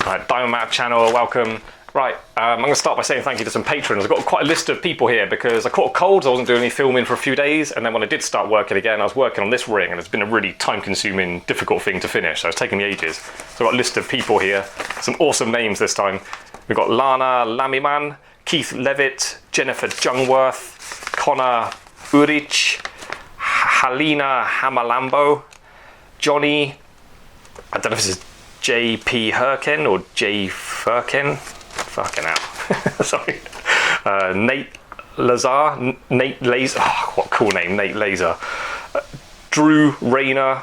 Right, Diamond Map channel, welcome. Right, I'm going to start by saying thank you to some patrons. I've got quite a list of people here because I caught a cold, so I wasn't doing any filming for a few days, and then when I did start working again, I was working on this ring, and it's been a really time-consuming, difficult thing to finish, so it's taken me ages. So I've got a list of people here, some awesome names this time. We've got Lana Lamiman, Keith Levitt, Jennifer Jungworth, Connor Urich, Halina Hamalambo, Johnny, I don't know if this is J.P. Herken or J. Firken. Fucking hell. Sorry. Nate Lazar. Nate Laser. Oh, what a cool name. Nate Laser. Drew Rayner.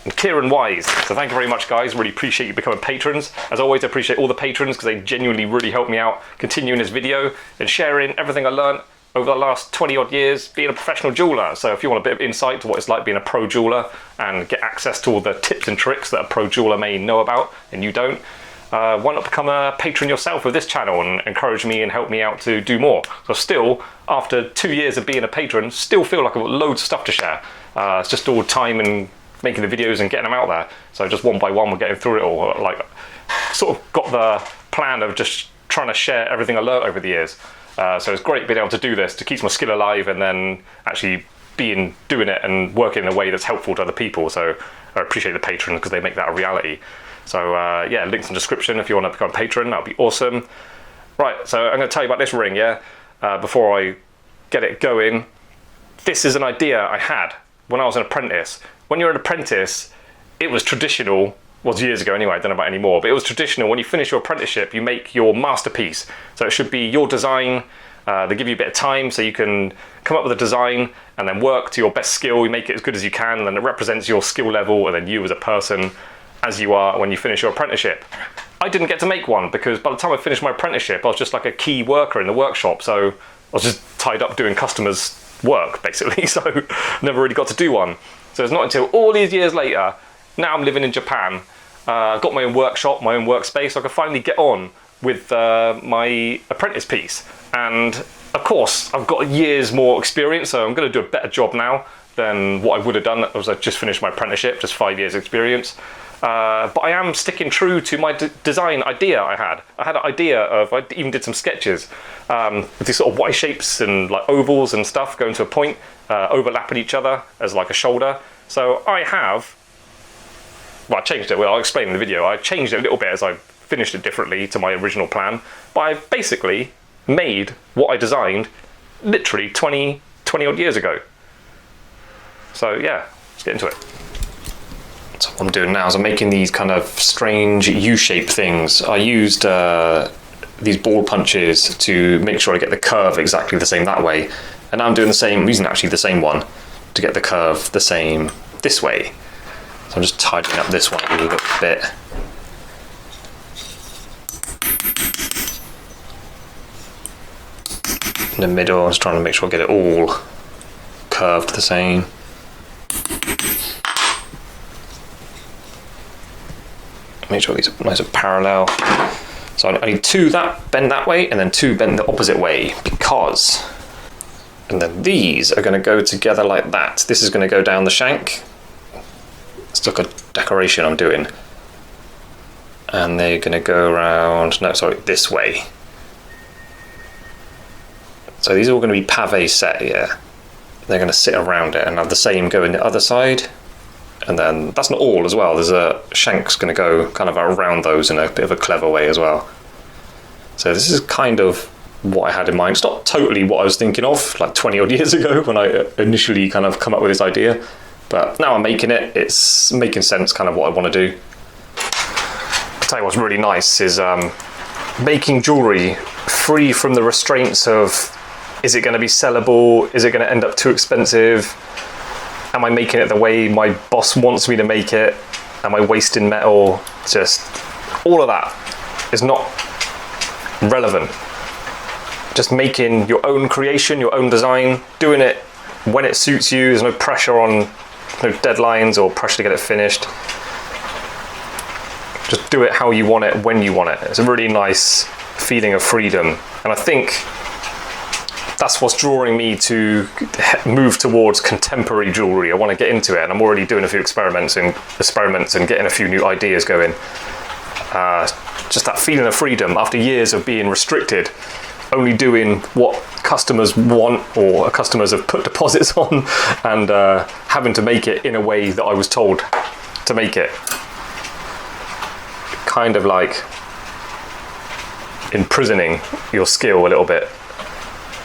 And Kieran Wise. So thank you very much, guys. Really appreciate you becoming patrons. As always, I appreciate all the patrons because they genuinely really help me out continuing this video and sharing everything I learned over the last 20 odd years being a professional jeweler. So if you want a bit of insight to what it's like being a pro jeweler and get access to all the tips and tricks that a pro jeweler may know about and you don't, why not become a patron yourself of this channel and encourage me and help me out to do more. So still, after 2 years of being a patron, still feel like I've got loads of stuff to share. It's just all time and making the videos and getting them out there. So just one by one we're getting through it all. Like, sort of got the plan of just trying to share everything I learned over the years. So it's great being able to do this, to keep my skill alive and then actually doing it and working in a way that's helpful to other people. So I appreciate the patrons because they make that a reality. So yeah, links in the description if you want to become a patron, that would be awesome. Right, so I'm going to tell you about this ring, yeah? Before I get it going. This is an idea I had when I was an apprentice. When you're an apprentice, it was traditional. Was years ago anyway, I don't know about anymore, but it was traditional. When you finish your apprenticeship, you make your masterpiece. So it should be your design. They give you a bit of time so you can come up with a design and then work to your best skill. You make it as good as you can, and then it represents your skill level and then you as a person as you are when you finish your apprenticeship. I didn't get to make one because by the time I finished my apprenticeship, I was just like a key worker in the workshop. So I was just tied up doing customers' work, basically. So never really got to do one. So it's not until all these years later, now I'm living in Japan, I've got my own workshop, my own workspace, so I can finally get on with my apprentice piece. And of course, I've got years more experience, so I'm going to do a better job now than what I would have done as I just finished my apprenticeship, just 5 years experience. But I am sticking true to my design idea I had. I had an idea of, I even did some sketches with these sort of Y shapes and like ovals and stuff going to a point, overlapping each other as like a shoulder. So I have, well, I changed it, well, I'll explain in the video. I changed it a little bit as I finished it differently to my original plan, but I basically made what I designed literally 20 odd years ago. So yeah, let's get into it. So what I'm doing now is I'm making these kind of strange U-shaped things. I used these ball punches to make sure I get the curve exactly the same that way. And now I'm doing the same, I'm using actually the same one to get the curve the same this way. So I'm just tidying up this one a little bit. In the middle, I'm just trying to make sure I get it all curved the same. Make sure these are nice and parallel. So I need two that bend that way and then two bend the opposite way because, and then these are going to go together like that. This is going to go down the shank. It's like a decoration I'm doing. And they're going to go around, no, sorry, this way. So these are all going to be pave set, yeah. They're going to sit around it and have the same go in the other side. And then that's not all as well. There's a shank's going to go kind of around those in a bit of a clever way as well. So this is kind of what I had in mind. It's not totally what I was thinking of like 20 odd years ago when I initially kind of come up with this idea. But now I'm making it, it's making sense kind of what I want to do. I'll tell you what's really nice is making jewellery free from the restraints of, is it going to be sellable? Is it going to end up too expensive? Am I making it the way my boss wants me to make it? Am I wasting metal? Just all of that is not relevant. Just making your own creation, your own design, doing it when it suits you. There's no pressure on, no deadlines or pressure to get it finished. Just do it how you want it, when you want it. It's a really nice feeling of freedom. And I think that's what's drawing me to move towards contemporary jewellery. I want to get into it, and I'm already doing a few experiments and getting a few new ideas going. just that feeling of freedom after years of being restricted, only doing what customers want or customers have put deposits on, and having to make it in a way that I was told to make it. Kind of like imprisoning your skill a little bit.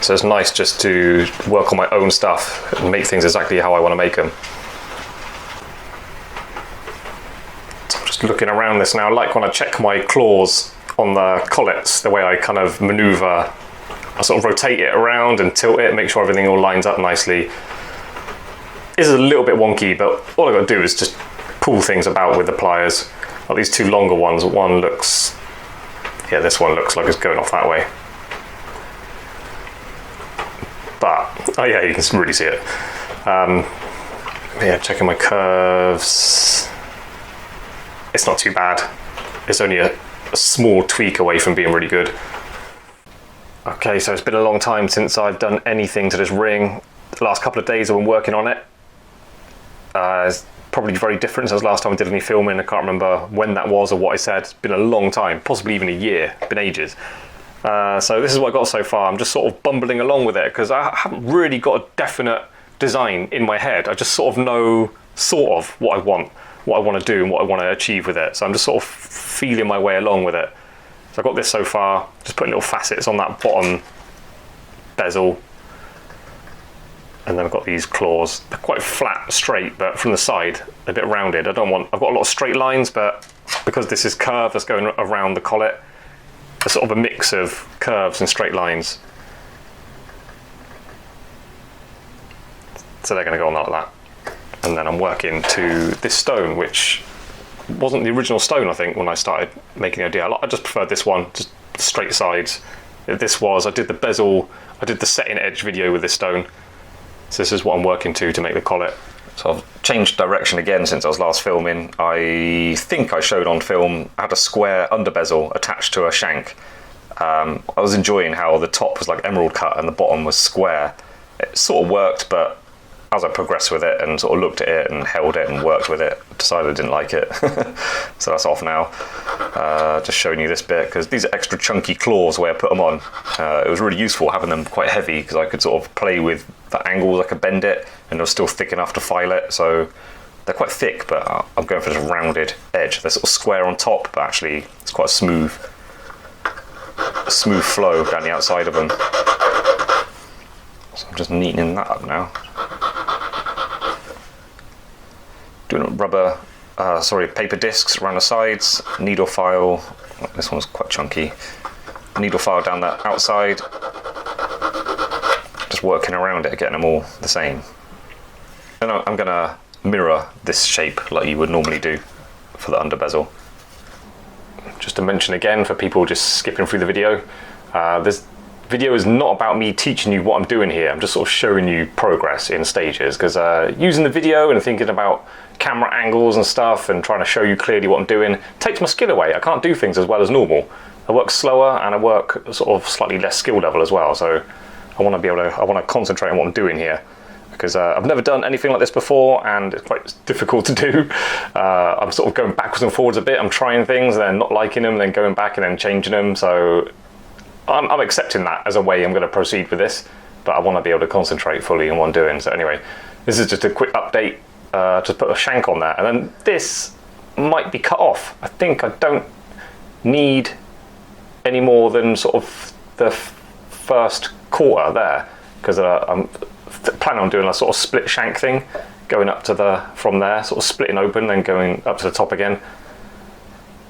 So it's nice just to work on my own stuff and make things exactly how I want to make them. So I'm just looking around this now. I like when I check my claws on the collets, the way I kind of maneuver, I sort of rotate it around and tilt it, make sure everything all lines up nicely. This is a little bit wonky, but all I've got to do is just pull things about with the pliers. Like these two longer ones, one looks, yeah, this one looks like it's going off that way. But, oh yeah, you can really see it. Yeah, checking my curves. It's not too bad. It's only a small tweak away from being really good. Okay, so it's been a long time since I've done anything to this ring. The last couple of days I've been working on it. It's probably very different since last time I did any filming. I can't remember when that was or what I said. It's been a long time, possibly even a year, been ages. So this is what I got so far. I'm just sort of bumbling along with it because I haven't really got a definite design in my head. I just sort of know sort of what I want to do and what I want to achieve with it. So I'm just sort of feeling my way along with it. So I've got this so far, just putting little facets on that bottom bezel. And then I've got these claws. They're quite flat, straight, but from the side, a bit rounded. I've got a lot of straight lines, but because this is curved that's going around the collet, it's sort of a mix of curves and straight lines. So they're going to go on like that. And then I'm working to this stone, which wasn't the original stone, I think, when I started making the idea. I just preferred this one, just straight sides. I did the bezel, I did the setting edge video with this stone. So this is what I'm working to make the collet. So I've changed direction again since I was last filming. I think I showed on film, I had a square under bezel attached to a shank. I was enjoying how the top was like emerald cut and the bottom was square. It sort of worked, but as I progressed with it and sort of looked at it and held it and worked with it, I decided I didn't like it. So that's off now. Just showing you this bit, because these are extra chunky claws where I put them on. It was really useful having them quite heavy, because I could sort of play with the angles, I could bend it, and they're still thick enough to file it. So they're quite thick, but I'm going for this rounded edge. They're sort of square on top, but actually it's quite a smooth flow down the outside of them. So I'm just neatening that up now. Doing paper discs around the sides, needle file, this one's quite chunky, needle file down the outside, just working around it, getting them all the same. And I'm going to mirror this shape like you would normally do for the under bezel. Just to mention again for people just skipping through the video, this video is not about me teaching you what I'm doing here. I'm just sort of showing you progress in stages, because using the video and thinking about camera angles and stuff and trying to show you clearly what I'm doing takes my skill away. I can't do things as well as normal. I work slower and I work sort of slightly less skill level as well. So I want to concentrate on what I'm doing here, because I've never done anything like this before and it's quite difficult to do. I'm sort of going backwards and forwards a bit. I'm trying things and then not liking them, then going back and then changing them. So I'm accepting that as a way I'm going to proceed with this, but I want to be able to concentrate fully on what I'm doing. So anyway, this is just a quick update. Just put a shank on there, and then this might be cut off. I think I don't need any more than sort of the first quarter there, because I'm planning on doing a sort of split shank thing, going up to from there, sort of splitting open, then going up to the top again.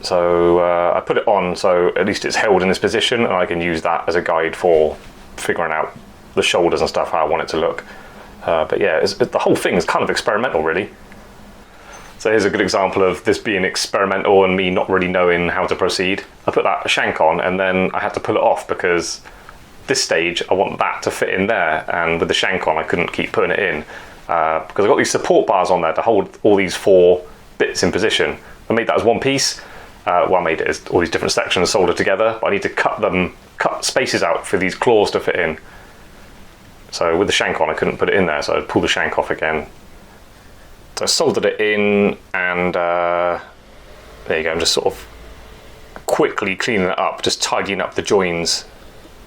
So I put it on so at least it's held in this position, and I can use that as a guide for figuring out the shoulders and stuff, how I want it to look. But yeah, the whole thing is kind of experimental, really. So here's a good example of this being experimental and me not really knowing how to proceed. I put that shank on and then I had to pull it off, because this stage I want that to fit in there, and with the shank on I couldn't keep putting it in, because I've got these support bars on there to hold all these 4 bits in position. I made that as one piece. Well, I made it as all these different sections soldered together, but I need to cut spaces out for these claws to fit in. So with the shank on, I couldn't put it in there, so I'd pull the shank off again. So I soldered it in, and there you go, I'm just sort of quickly cleaning it up, just tidying up the joins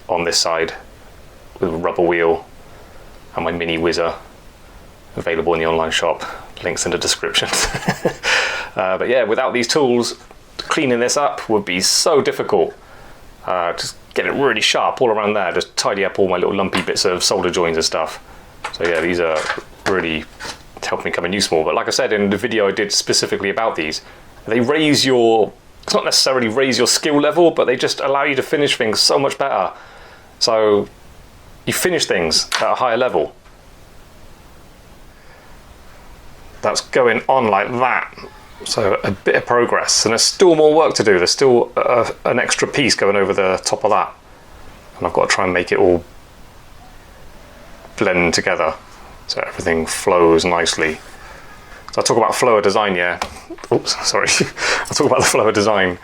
on this side with a rubber wheel and my mini whizzer, available in the online shop, links in the description. But yeah, without these tools, cleaning this up would be so difficult. Just get it really sharp all around there, just tidy up all my little lumpy bits of solder joins and stuff. So yeah, these are really helping me become useful. But like I said in the video I did specifically about these, they raise your, it's not necessarily raise your skill level, but they just allow you to finish things so much better. So you finish things at a higher level. That's going on like that. So a bit of progress, and there's still more work to do. There's still an extra piece going over the top of that, and I've got to try and make it all blend together so everything flows nicely. So I talk about flow of design, yeah. Oops, sorry. I talk about the flow of design.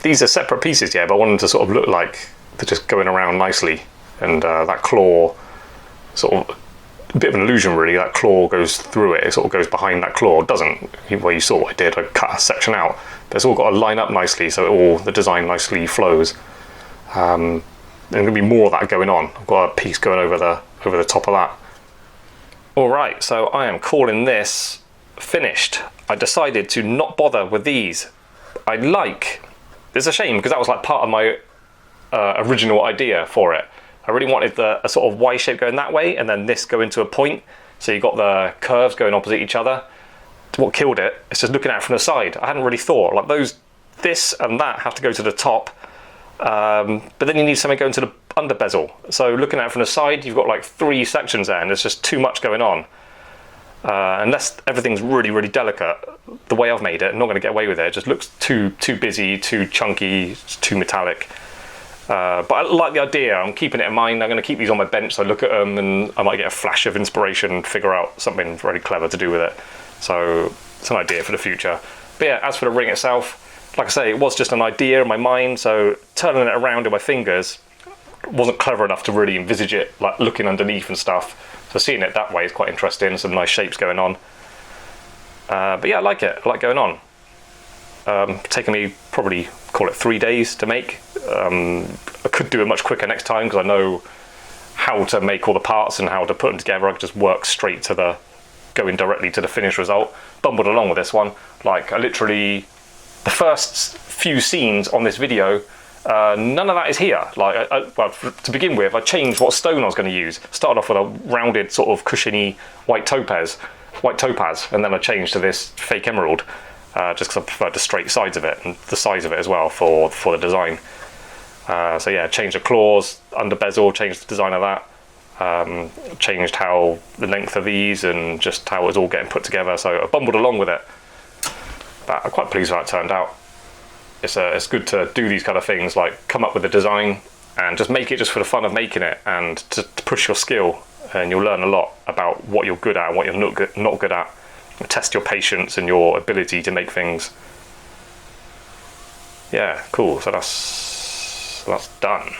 These are separate pieces, yeah, but I want them to sort of look like they're just going around nicely, and that claw sort of, a bit of an illusion really, that claw goes through it, it sort of goes behind that claw. It doesn't, well, you saw what I did, I cut a section out, but it's all got to line up nicely so all the design nicely flows. There's going to be more of that going on. I've got a piece going over the top of that. Alright, so I am calling this finished. I decided to not bother with these. It's a shame because that was like part of my original idea for it. I really wanted a sort of Y shape going that way and then this go into a point. So you got the curves going opposite each other. What killed it is just looking at it from the side. I hadn't really thought, like this and that have to go to the top. But then you need something going to the under bezel. So looking at it from the side, you've got like 3 sections there and there's just too much going on. Unless everything's really, really delicate, the way I've made it, I'm not going to get away with it. It just looks too busy, too chunky, too metallic. But I like the idea. I'm keeping it in mind. I'm going to keep these on my bench so I look at them and I might get a flash of inspiration and figure out something really clever to do with it. So it's an idea for the future. But yeah, as for the ring itself, like I say, it was just an idea in my mind, so turning it around in my fingers wasn't clever enough to really envisage it, like looking underneath and stuff. So seeing it that way is quite interesting, some nice shapes going on. But yeah, I like it. I like going on. Taking me probably, call it 3 days to make. I could do it much quicker next time because I know how to make all the parts and how to put them together. I could just work straight to going directly to the finished result. Bumbled along with this one. Like I literally, the first few scenes on this video, none of that is here. Like, well, to begin with, I changed what stone I was going to use. Started off with a rounded sort of cushiony white topaz, and then I changed to this fake emerald. Just because I preferred the straight sides of it and the size of it as well for the design. So yeah, changed the claws, under bezel, changed the design of that, changed how the length of these and just how it was all getting put together. So I bumbled along with it, but I'm quite pleased with how it turned out. It's good to do these kind of things, like come up with a design and just make it just for the fun of making it and to push your skill, and you'll learn a lot about what you're good at and what you're not good at. Test your patience and your ability to make things. Yeah, cool. So that's done.